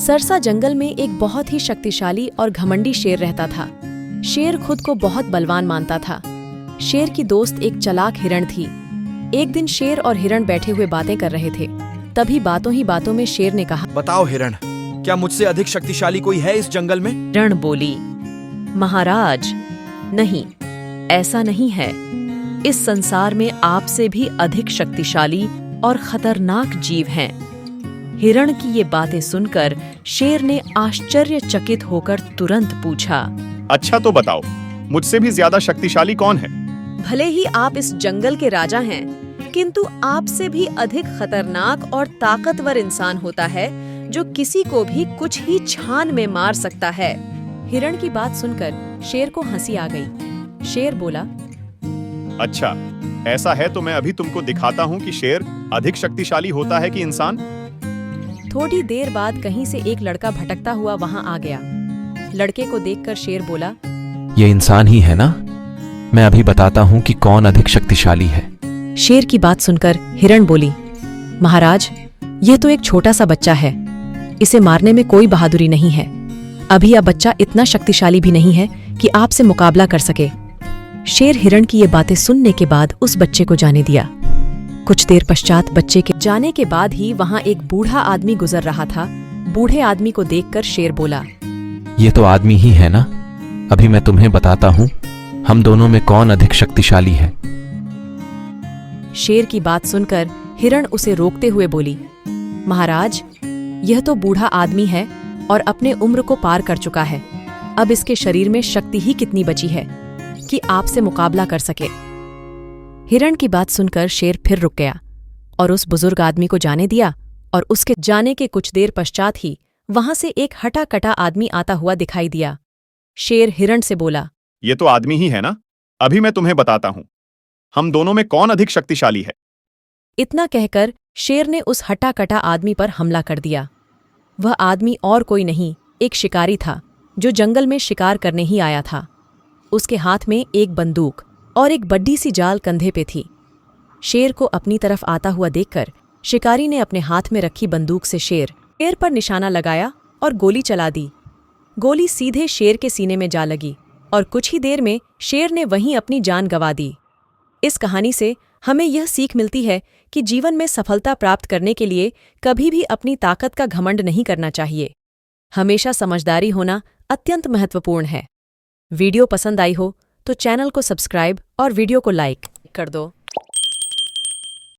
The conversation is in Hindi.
सरसा जंगल में एक बहुत ही शक्तिशाली और घमंडी शेर रहता था। शेर खुद को बहुत बलवान मानता था। शेर की दोस्त एक चालाक हिरण थी। एक दिन शेर और हिरण बैठे हुए बातें कर रहे थे। तभी बातों ही बातों में शेर ने कहा, बताओ हिरण, क्या मुझसे अधिक शक्तिशाली कोई है इस जंगल में? हिरण बोली, महाराज, नहीं, ऐसा नहीं है। इस संसार में आपसे भी अधिक शक्तिशाली और खतरनाक जीव हैं। हिरण की ये बातें सुनकर शेर ने आश्चर्यचकित होकर तुरंत पूछा, अच्छा तो बताओ, मुझसे भी ज्यादा शक्तिशाली कौन है? भले ही आप इस जंगल के राजा हैं, किंतु आपसे भी अधिक खतरनाक और ताकतवर इंसान होता है जो किसी को भी कुछ ही क्षण में मार सकता है। हिरण की बात सुनकर शेर को हंसी आ गई। शेर बोला, अच्छा, ऐसा है तो मैं अभी तुमको दिखाता हूँ कि शेर अधिक शक्तिशाली होता है कि इंसान। थोड़ी देर बाद कहीं से एक लड़का भटकता हुआ वहां आ गया। लड़के को देखकर शेर बोला, ये इंसान ही है ना? मैं अभी बताता हूँ कि कौन अधिक शक्तिशाली है। शेर की बात सुनकर हिरण बोली, महाराज, यह तो एक छोटा सा बच्चा है। इसे मारने में कोई बहादुरी नहीं है। अभी यह बच्चा इतना शक्तिशाली भी नहीं है कि आपसे मुकाबला कर सके। शेर हिरण की ये बातें सुनने के बाद उस बच्चे को जाने दिया। कुछ देर पश्चात बच्चे के जाने के बाद ही वहां एक बूढ़ा आदमी गुजर रहा था। बूढ़े आदमी को देखकर शेर बोला, ये तो आदमी ही है ना? अभी मैं तुम्हें बताता हूँ हम दोनों में कौन अधिक शक्तिशाली है। शेर की बात सुनकर हिरण उसे रोकते हुए बोली, महाराज, यह तो बूढ़ा आदमी है और अपने उम्र को पार कर चुका है। अब इसके शरीर में शक्ति ही कितनी बची है कि आपसे मुकाबला कर सके। हिरण की बात सुनकर शेर फिर रुक गया और उस बुजुर्ग आदमी को जाने दिया। और उसके जाने के कुछ देर पश्चात ही वहां से एक हटा कटा आदमी आता हुआ दिखाई दिया। शेर हिरण से बोला, ये तो आदमी ही है ना? अभी मैं तुम्हें बताता हूँ हम दोनों में कौन अधिक शक्तिशाली है। इतना कहकर शेर ने उस हटा कटा आदमी पर हमला कर दिया। वह आदमी और कोई नहीं, एक शिकारी था जो जंगल में शिकार करने ही आया था। उसके हाथ में एक बंदूक और एक बड्डी सी जाल कंधे पे थी। शेर को अपनी तरफ आता हुआ देखकर शिकारी ने अपने हाथ में रखी बंदूक से शेर पर निशाना लगाया और गोली चला दी। गोली सीधे शेर के सीने में जा लगी और कुछ ही देर में शेर ने वहीं अपनी जान गंवा दी। इस कहानी से हमें यह सीख मिलती है कि जीवन में सफलता प्राप्त करने के लिए कभी भी अपनी ताकत का घमंड नहीं करना चाहिए। हमेशा समझदारी होना अत्यंत महत्वपूर्ण है। वीडियो पसंद आई हो तो चैनल को सब्सक्राइब और वीडियो को लाइक कर दो।